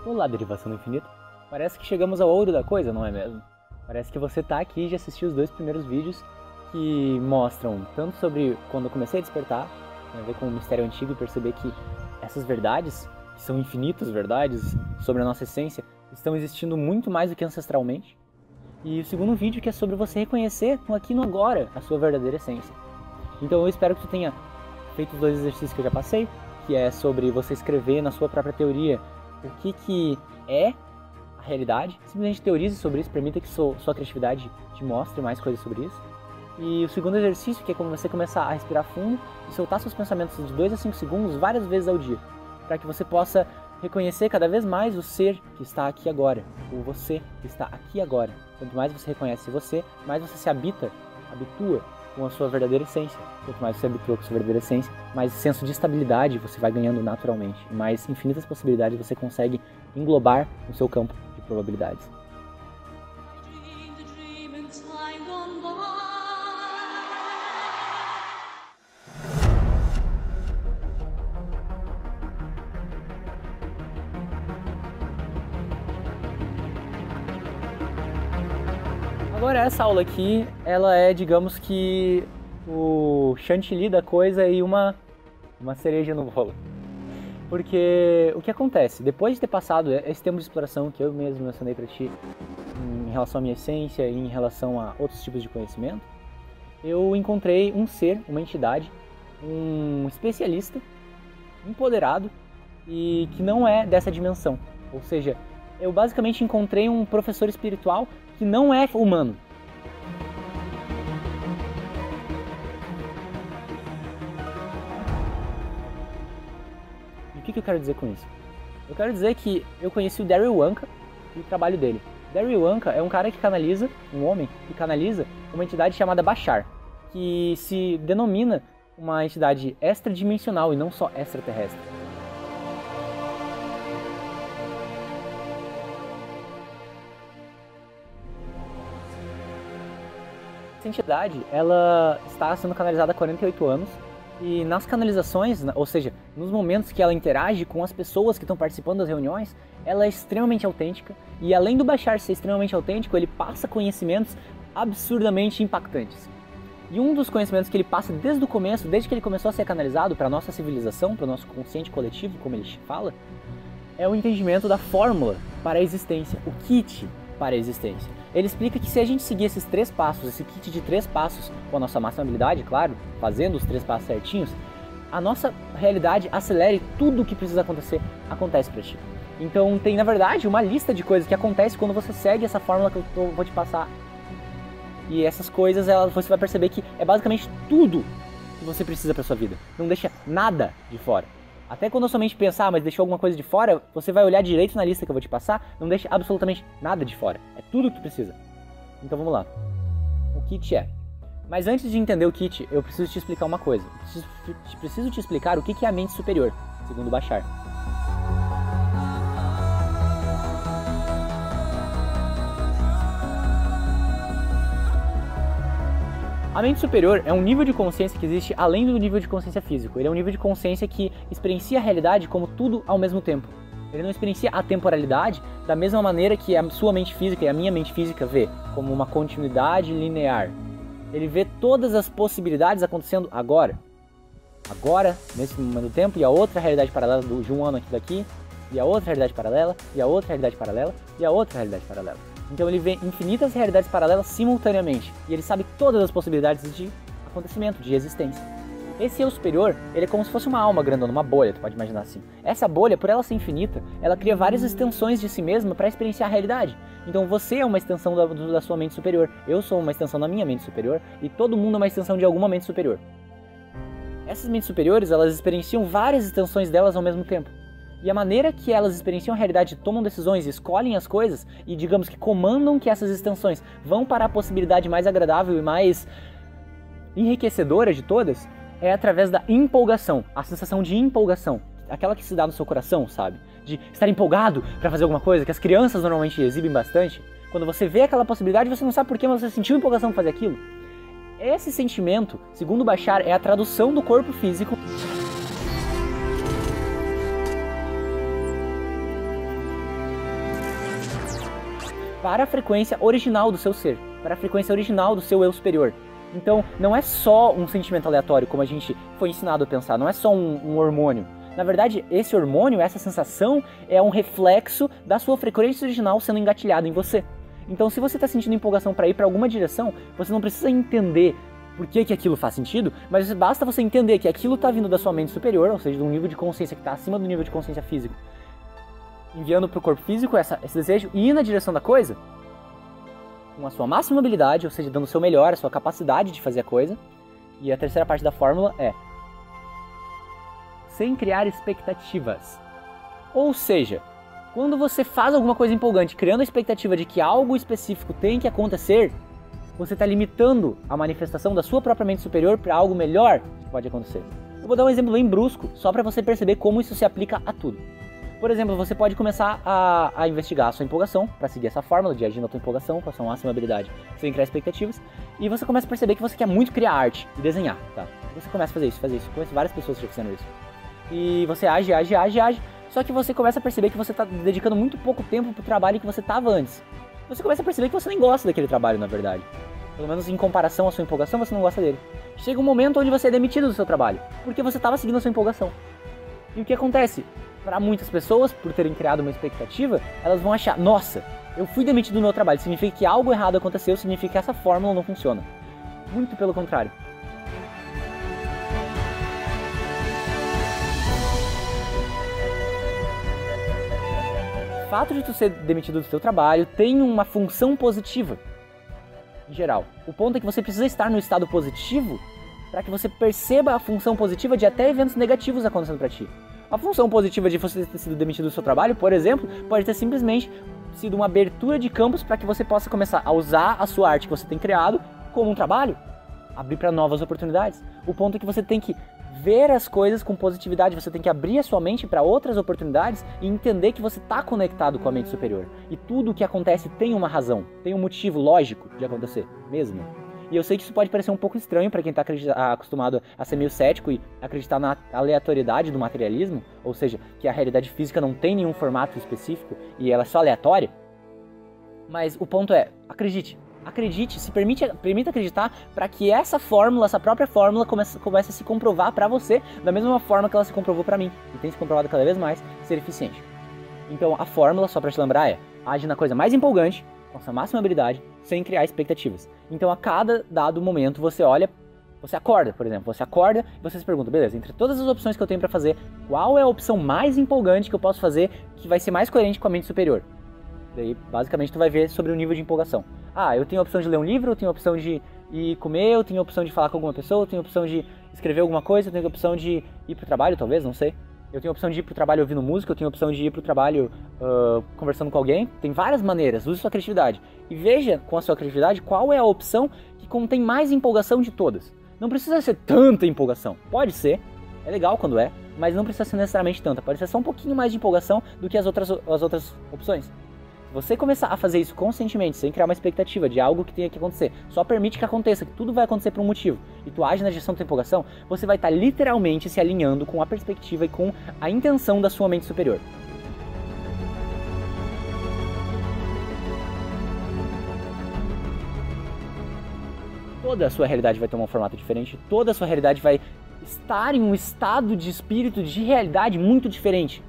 Olá, derivação do infinito. Parece que chegamos ao ouro da coisa, não é mesmo? Parece que você tá aqui e já assistiu os 2 primeiros vídeos que mostram tanto sobre quando eu comecei a despertar, tem a ver com o mistério antigo e perceber que essas verdades, que são infinitas verdades sobre a nossa essência, estão existindo muito mais do que ancestralmente. E o segundo vídeo que é sobre você reconhecer no aqui e no agora a sua verdadeira essência. Então eu espero que tu tenha feito os 2 exercícios que eu já passei, que é sobre você escrever na sua própria teoria o que é a realidade, simplesmente teorize sobre isso, permita que sua criatividade te mostre mais coisas sobre isso. E o segundo exercício, que é como você começar a respirar fundo e soltar seus pensamentos de 2 a 5 segundos várias vezes ao dia, para que você possa reconhecer cada vez mais o ser que está aqui agora, o você que está aqui agora. Quanto mais você reconhece você, mais você se habitua com a sua verdadeira essência. Quanto mais você se habitua com a sua verdadeira essência, mais senso de estabilidade você vai ganhando naturalmente. E mais infinitas possibilidades você consegue englobar no seu campo de probabilidades. Agora essa aula aqui, ela é, digamos que, o chantilly da coisa e uma cereja no bolo. Porque o que acontece? Depois de ter passado esse tempo de exploração que eu mesmo mencionei pra ti, em relação à minha essência e em relação a outros tipos de conhecimento, eu encontrei um ser, uma entidade, um especialista, empoderado e que não é dessa dimensão. Ou seja, eu basicamente encontrei um professor espiritual que não é humano. E o que eu quero dizer com isso? Eu quero dizer que eu conheci o Darryl Anka e o trabalho dele. Darryl Anka é um cara que canaliza, um homem que canaliza uma entidade chamada Bashar, que se denomina uma entidade extradimensional e não só extraterrestre. Essa entidade, ela está sendo canalizada há 48 anos e nas canalizações, ou seja, nos momentos que ela interage com as pessoas que estão participando das reuniões, ela é extremamente autêntica e além do Bashar ser extremamente autêntico, ele passa conhecimentos absurdamente impactantes. E um dos conhecimentos que ele passa desde o começo, desde que ele começou a ser canalizado para a nossa civilização, para o nosso consciente coletivo, como ele fala, é o entendimento da fórmula para a existência, o kit para a existência. Ele explica que se a gente seguir esses 3 passos, esse kit de 3 passos, com a nossa máxima habilidade, claro, fazendo os 3 passos certinhos, a nossa realidade acelera e tudo o que precisa acontecer, acontece pra ti. Então tem, na verdade, uma lista de coisas que acontecem quando você segue essa fórmula que eu vou te passar. E essas coisas, você vai perceber que é basicamente tudo que você precisa pra sua vida. Não deixa nada de fora. Até quando a sua mente pensar, mas deixou alguma coisa de fora, você vai olhar direito na lista que eu vou te passar, não deixa absolutamente nada de fora. É tudo o que tu precisa. Então vamos lá. O kit é. Mas antes de entender o kit, eu preciso te explicar uma coisa. Preciso te explicar o que é a mente superior, segundo Bashar. A mente superior é um nível de consciência que existe além do nível de consciência físico. Ele é um nível de consciência que experiencia a realidade como tudo ao mesmo tempo. Ele não experiencia a temporalidade da mesma maneira que a sua mente física e a minha mente física vê, como uma continuidade linear. Ele vê todas as possibilidades acontecendo agora. Agora, nesse momento do tempo, e a outra realidade paralela de um ano aqui daqui, e a outra realidade paralela, e a outra realidade paralela, e a outra realidade paralela. Então ele vê infinitas realidades paralelas simultaneamente, e ele sabe todas as possibilidades de acontecimento, de existência. Esse eu superior, ele é como se fosse uma alma grandona, uma bolha, tu pode imaginar assim. Essa bolha, por ela ser infinita, ela cria várias extensões de si mesma para experienciar a realidade. Então você é uma extensão da sua mente superior, eu sou uma extensão da minha mente superior, e todo mundo é uma extensão de alguma mente superior. Essas mentes superiores, elas experienciam várias extensões delas ao mesmo tempo. E a maneira que elas experienciam a realidade, tomam decisões, escolhem as coisas e, digamos que, comandam que essas extensões vão para a possibilidade mais agradável e mais enriquecedora de todas, é através da empolgação, a sensação de empolgação, aquela que se dá no seu coração, sabe? De estar empolgado para fazer alguma coisa, que as crianças normalmente exibem bastante. Quando você vê aquela possibilidade, você não sabe por que, mas você sentiu empolgação para fazer aquilo. Esse sentimento, segundo Bashar, é a tradução do corpo físico para a frequência original do seu ser, para a frequência original do seu eu superior. Então, não é só um sentimento aleatório, como a gente foi ensinado a pensar, não é só um hormônio. Na verdade, esse hormônio, essa sensação, é um reflexo da sua frequência original sendo engatilhada em você. Então, se você está sentindo empolgação para ir para alguma direção, você não precisa entender por que aquilo faz sentido, mas basta você entender que aquilo está vindo da sua mente superior, ou seja, de um nível de consciência que está acima do nível de consciência físico, enviando para o corpo físico esse desejo e ir na direção da coisa com a sua máxima habilidade, ou seja, dando o seu melhor, a sua capacidade de fazer a coisa. E a terceira parte da fórmula é sem criar expectativas. Ou seja, quando você faz alguma coisa empolgante, criando a expectativa de que algo específico tem que acontecer, você está limitando a manifestação da sua própria mente superior para algo melhor que pode acontecer. Eu vou dar um exemplo bem brusco, só para você perceber como isso se aplica a tudo. Por exemplo, você pode começar a investigar a sua empolgação, para seguir essa fórmula de agir na tua empolgação, com a sua máxima habilidade, sem criar expectativas, e você começa a perceber que você quer muito criar arte e desenhar, tá? Você começa a fazer isso. Conheço várias pessoas já fazendo isso. E você age, só que você começa a perceber que você está dedicando muito pouco tempo pro trabalho que você estava antes. Você começa a perceber que você nem gosta daquele trabalho, na verdade. Pelo menos em comparação à sua empolgação, você não gosta dele. Chega um momento onde você é demitido do seu trabalho, porque você estava seguindo a sua empolgação. E o que acontece? Para muitas pessoas, por terem criado uma expectativa, elas vão achar, nossa, eu fui demitido do meu trabalho, significa que algo errado aconteceu, significa que essa fórmula não funciona. Muito pelo contrário. O fato de tu ser demitido do seu trabalho tem uma função positiva, em geral. O ponto é que você precisa estar no estado positivo para que você perceba a função positiva de até eventos negativos acontecendo para ti. A função positiva de você ter sido demitido do seu trabalho, por exemplo, pode ter simplesmente sido uma abertura de campos para que você possa começar a usar a sua arte que você tem criado como um trabalho, abrir para novas oportunidades. O ponto é que você tem que ver as coisas com positividade, você tem que abrir a sua mente para outras oportunidades e entender que você está conectado com a mente superior. E tudo o que acontece tem uma razão, tem um motivo lógico de acontecer, mesmo. E eu sei que isso pode parecer um pouco estranho para quem está acostumado a ser meio cético e acreditar na aleatoriedade do materialismo, ou seja, que a realidade física não tem nenhum formato específico e ela é só aleatória. Mas o ponto é, acredite, se permita acreditar para que essa própria fórmula comece a se comprovar para você da mesma forma que ela se comprovou para mim, e tem se comprovado cada vez mais ser eficiente. Então a fórmula, só para te lembrar, é age na coisa mais empolgante, com a sua máxima habilidade, sem criar expectativas. Então a cada dado momento você acorda, por exemplo, e você se pergunta, beleza, entre todas as opções que eu tenho para fazer, qual é a opção mais empolgante que eu posso fazer que vai ser mais coerente com a mente superior? Daí, basicamente, tu vai ver sobre o nível de empolgação. Ah, eu tenho a opção de ler um livro, eu tenho a opção de ir comer, eu tenho a opção de falar com alguma pessoa, eu tenho a opção de escrever alguma coisa, eu tenho a opção de ir pro trabalho, talvez, não sei. Eu tenho a opção de ir pro trabalho ouvindo música, eu tenho a opção de ir pro trabalho conversando com alguém. Tem várias maneiras, use sua criatividade. E veja com a sua criatividade qual é a opção que contém mais empolgação de todas. Não precisa ser tanta empolgação. Pode ser, é legal quando é, mas não precisa ser necessariamente tanta. Pode ser só um pouquinho mais de empolgação do que as outras opções. Se você começar a fazer isso conscientemente, sem criar uma expectativa de algo que tenha que acontecer, só permite que aconteça, que tudo vai acontecer por um motivo, e tu age na gestão da tua empolgação, você vai estar literalmente se alinhando com a perspectiva e com a intenção da sua mente superior. Toda a sua realidade vai tomar um formato diferente, toda a sua realidade vai estar em um estado de espírito, de realidade muito diferente.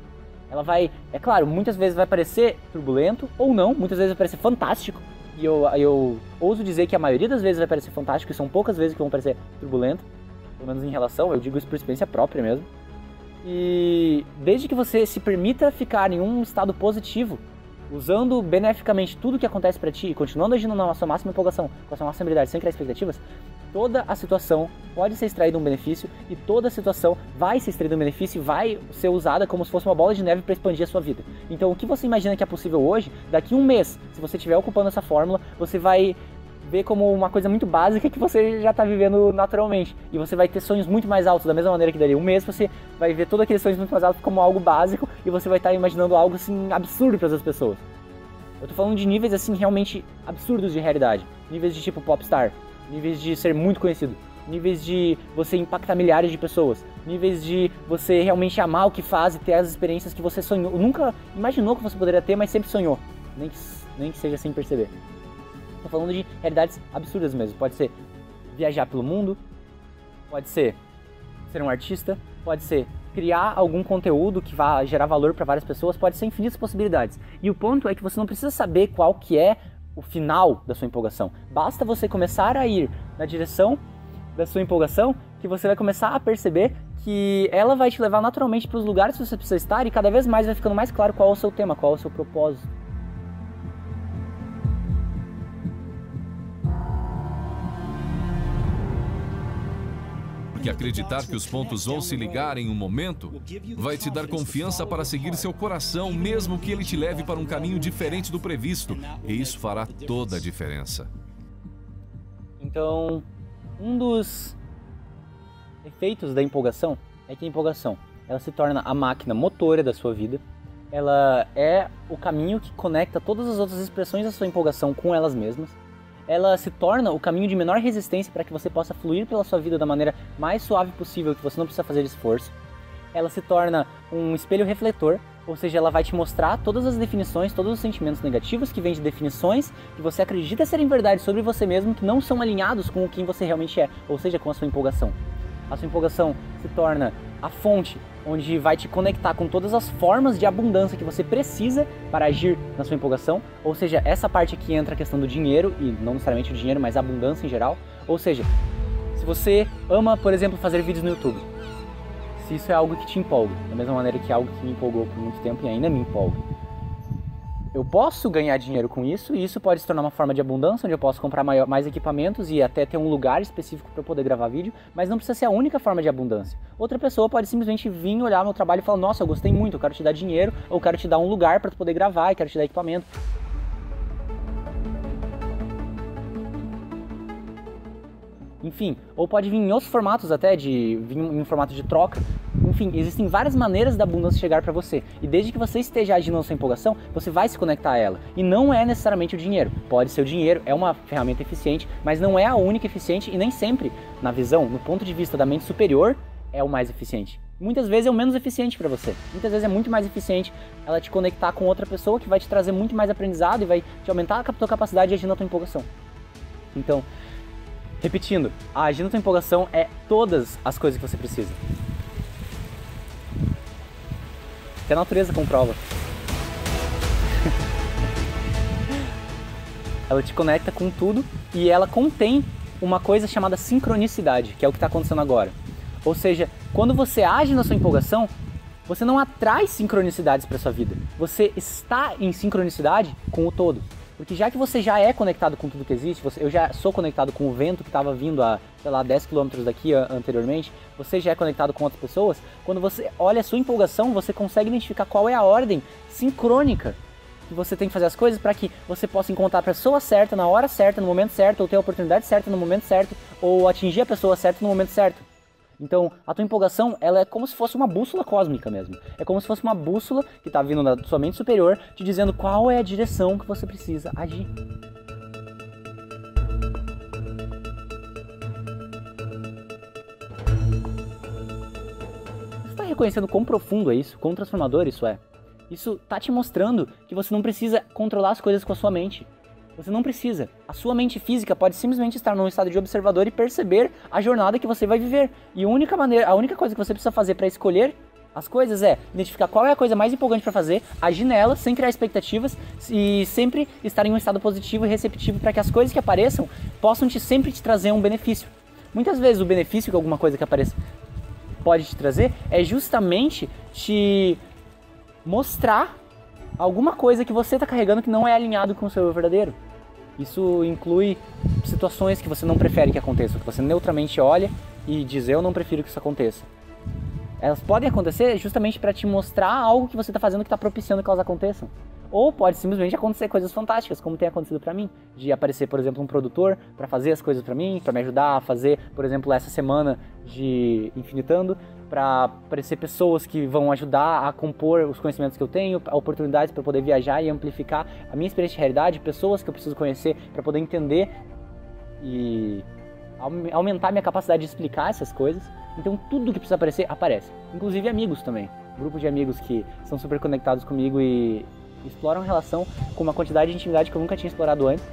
Ela vai, é claro, muitas vezes vai parecer turbulento ou não, muitas vezes vai parecer fantástico. E eu ouso dizer que a maioria das vezes vai parecer fantástico e são poucas vezes que vão parecer turbulento. Pelo menos em relação, eu digo isso por experiência própria mesmo. E desde que você se permita ficar em um estado positivo, usando beneficamente tudo que acontece pra ti e continuando agindo na sua máxima empolgação, com a sua máxima habilidade, sem criar expectativas, toda a situação pode ser extraída um benefício e toda a situação vai ser extraída um benefício e vai ser usada como se fosse uma bola de neve para expandir a sua vida. Então o que você imagina que é possível hoje, daqui a um mês, se você estiver ocupando essa fórmula, você vai ver como uma coisa muito básica que você já está vivendo naturalmente. E você vai ter sonhos muito mais altos, da mesma maneira que daria um mês, você vai ver todos aqueles sonhos muito mais altos como algo básico e você vai estar imaginando algo assim absurdo para as pessoas. Eu tô falando de níveis assim realmente absurdos de realidade, níveis de tipo popstar, níveis de ser muito conhecido, níveis de você impactar milhares de pessoas, níveis de você realmente amar o que faz e ter as experiências que você sonhou, nunca imaginou que você poderia ter, mas sempre sonhou. Nem que nem que seja sem perceber. Tô falando de realidades absurdas mesmo. Pode ser viajar pelo mundo, pode ser um artista, pode ser criar algum conteúdo que vá gerar valor para várias pessoas, pode ser infinitas possibilidades. E o ponto é que você não precisa saber qual que é o final da sua empolgação. Basta você começar a ir na direção da sua empolgação, que você vai começar a perceber que ela vai te levar naturalmente para os lugares que você precisa estar, e cada vez mais vai ficando mais claro qual é o seu tema, qual é o seu propósito. Porque acreditar que os pontos vão se ligar em um momento vai te dar confiança para seguir seu coração, mesmo que ele te leve para um caminho diferente do previsto. E isso fará toda a diferença. Então, um dos efeitos da empolgação é que a empolgação ela se torna a máquina motora da sua vida. Ela é o caminho que conecta todas as outras expressões da sua empolgação com elas mesmas. Ela se torna o caminho de menor resistência para que você possa fluir pela sua vida da maneira mais suave possível, que você não precisa fazer esforço. Ela se torna um espelho refletor, ou seja, ela vai te mostrar todas as definições, todos os sentimentos negativos que vêm de definições que você acredita serem verdade sobre você mesmo, que não são alinhados com quem você realmente é, ou seja, com a sua empolgação. A sua empolgação se torna a fonte onde vai te conectar com todas as formas de abundância que você precisa para agir na sua empolgação, ou seja, essa parte aqui entra a questão do dinheiro, e não necessariamente o dinheiro, mas a abundância em geral. Ou seja, se você ama, por exemplo, fazer vídeos no YouTube, se isso é algo que te empolga, da mesma maneira que é algo que me empolgou por muito tempo e ainda me empolga, eu posso ganhar dinheiro com isso, e isso pode se tornar uma forma de abundância, onde eu posso comprar mais equipamentos e até ter um lugar específico para eu poder gravar vídeo, mas não precisa ser a única forma de abundância. Outra pessoa pode simplesmente vir olhar meu trabalho e falar: nossa, eu gostei muito, eu quero te dar dinheiro, ou quero te dar um lugar para tu poder gravar, e quero te dar equipamento. Enfim, ou pode vir em outros formatos até, vir em formato de troca. Enfim, existem várias maneiras da abundância chegar para você. E desde que você esteja agindo na sua empolgação, você vai se conectar a ela. E não é necessariamente o dinheiro. Pode ser o dinheiro, é uma ferramenta eficiente, mas não é a única eficiente, e nem sempre, na visão, no ponto de vista da mente superior, é o mais eficiente. Muitas vezes é o menos eficiente para você. Muitas vezes é muito mais eficiente ela te conectar com outra pessoa que vai te trazer muito mais aprendizado e vai te aumentar a tua capacidade de agir na tua empolgação. Então, repetindo, a agir na tua empolgação é todas as coisas que você precisa. Até a natureza comprova. Ela te conecta com tudo e ela contém uma coisa chamada sincronicidade, que é o que está acontecendo agora. Ou seja, quando você age na sua empolgação, você não atrai sincronicidades para sua vida. Você está em sincronicidade com o todo. Porque já que você já é conectado com tudo que existe, eu já sou conectado com o vento que estava vindo a, sei lá, 10 km daqui anteriormente, você já é conectado com outras pessoas, quando você olha a sua empolgação, você consegue identificar qual é a ordem sincrônica que você tem que fazer as coisas para que você possa encontrar a pessoa certa, na hora certa, no momento certo, ou ter a oportunidade certa no momento certo, ou atingir a pessoa certa no momento certo. Então, a tua empolgação, ela é como se fosse uma bússola cósmica mesmo. É como se fosse uma bússola que está vindo da sua mente superior, te dizendo qual é a direção que você precisa agir. Você está reconhecendo quão profundo é isso, quão transformador isso é? Isso está te mostrando que você não precisa controlar as coisas com a sua mente. Você não precisa. A sua mente física pode simplesmente estar num estado de observador e perceber a jornada que você vai viver. E a única coisa que você precisa fazer para escolher as coisas é identificar qual é a coisa mais empolgante para fazer, agir nela sem criar expectativas e sempre estar em um estado positivo e receptivo para que as coisas que apareçam possam sempre te trazer um benefício. Muitas vezes o benefício que alguma coisa que apareça pode te trazer é justamente te mostrar alguma coisa que você está carregando que não é alinhado com o seu eu verdadeiro. Isso inclui situações que você não prefere que aconteçam, que você neutralmente olha e diz: eu não prefiro que isso aconteça. Elas podem acontecer justamente para te mostrar algo que você está fazendo que está propiciando que elas aconteçam. Ou pode simplesmente acontecer coisas fantásticas, como tem acontecido para mim. De aparecer, por exemplo, um produtor para fazer as coisas para mim, para me ajudar a fazer, por exemplo, essa semana de Infinitando, para aparecer pessoas que vão ajudar a compor os conhecimentos que eu tenho, oportunidades para poder viajar e amplificar a minha experiência de realidade, pessoas que eu preciso conhecer para poder entender e aumentar minha capacidade de explicar essas coisas. Então tudo que precisa aparecer, aparece. Inclusive amigos também. Grupo de amigos que são super conectados comigo e exploram a relação com uma quantidade de intimidade que eu nunca tinha explorado antes.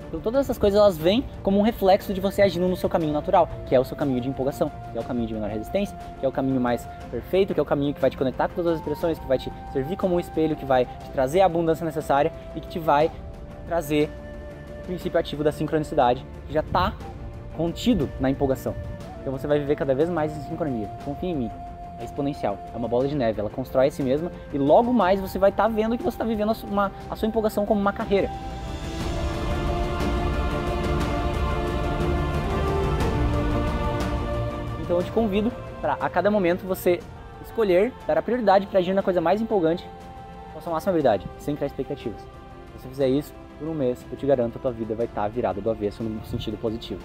Então todas essas coisas elas vêm como um reflexo de você agindo no seu caminho natural, que é o seu caminho de empolgação, que é o caminho de menor resistência, que é o caminho mais perfeito, que é o caminho que vai te conectar com todas as expressões, que vai te servir como um espelho, que vai te trazer a abundância necessária e que te vai trazer o princípio ativo da sincronicidade, que já está contido na empolgação. Então você vai viver cada vez mais em sincronia. Confia em mim. É exponencial. É uma bola de neve. Ela constrói a si mesma e logo mais você vai estar vendo que você está vivendo a sua empolgação como uma carreira. Então eu te convido para a cada momento você escolher, dar a prioridade para agir na coisa mais empolgante com a sua máxima habilidade, sem criar expectativas. Se você fizer isso, por um mês, eu te garanto, a tua vida vai estar virada do avesso no sentido positivo.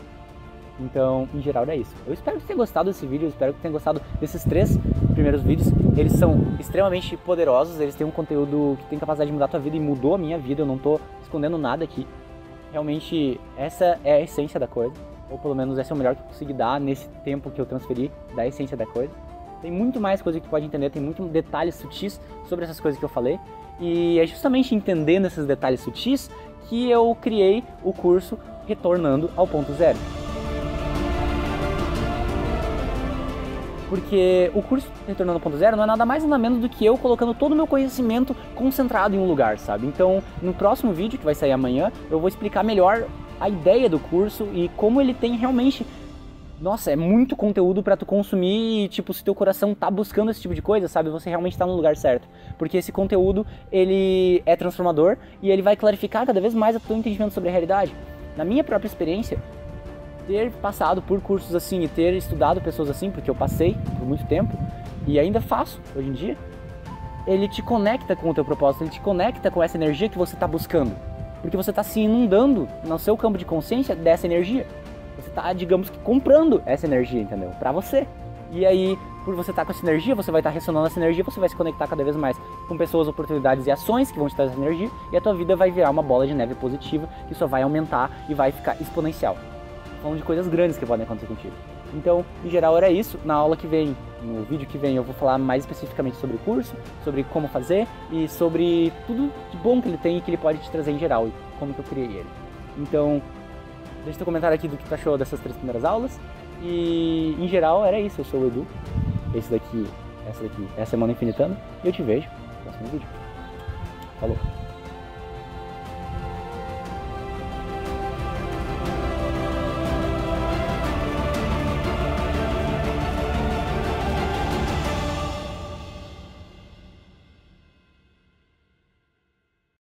Então, em geral, é isso. Eu espero que você tenha gostado desse vídeo, eu espero que tenha gostado desses 3 primeiros vídeos. Eles são extremamente poderosos, eles têm um conteúdo que tem capacidade de mudar a tua vida e mudou a minha vida, eu não estou escondendo nada aqui. Realmente, essa é a essência da coisa, ou pelo menos essa é o melhor que eu consegui dar nesse tempo que eu transferi da essência da coisa. Tem muito mais coisa que tu pode entender, tem muitos detalhes sutis sobre essas coisas que eu falei. E é justamente entendendo esses detalhes sutis que eu criei o curso Retornando ao Ponto Zero. Porque o curso Retornando ao Ponto Zero não é nada mais nada menos do que eu colocando todo o meu conhecimento concentrado em um lugar, sabe? Então, no próximo vídeo, que vai sair amanhã, eu vou explicar melhor a ideia do curso e como ele tem realmente... Nossa, é muito conteúdo pra tu consumir e, tipo, se teu coração tá buscando esse tipo de coisa, sabe? Você realmente tá no lugar certo. Porque esse conteúdo, ele é transformador e ele vai clarificar cada vez mais o teu entendimento sobre a realidade. Na minha própria experiência, ter passado por cursos assim e ter estudado pessoas assim, porque eu passei por muito tempo e ainda faço hoje em dia, ele te conecta com o teu propósito, ele te conecta com essa energia que você tá buscando. Porque você tá se inundando no seu campo de consciência dessa energia. Você tá, digamos que, comprando essa energia, entendeu? Pra você. E aí, por você estar com essa energia, você vai estar ressonando essa energia, você vai se conectar cada vez mais com pessoas, oportunidades e ações que vão te trazer essa energia, e a tua vida vai virar uma bola de neve positiva, que só vai aumentar e vai ficar exponencial. Falando de coisas grandes que podem acontecer contigo. Então, em geral, era isso. Na aula que vem, no vídeo que vem, eu vou falar mais especificamente sobre o curso, sobre como fazer e sobre tudo de bom que ele tem e que ele pode te trazer em geral e como que eu criei ele. Então, deixa teu comentário aqui do que tu achou dessas 3 primeiras aulas. E, em geral, era isso. Eu sou o Edu. Essa daqui é a Semana Infinitando. E eu te vejo no próximo vídeo. Falou!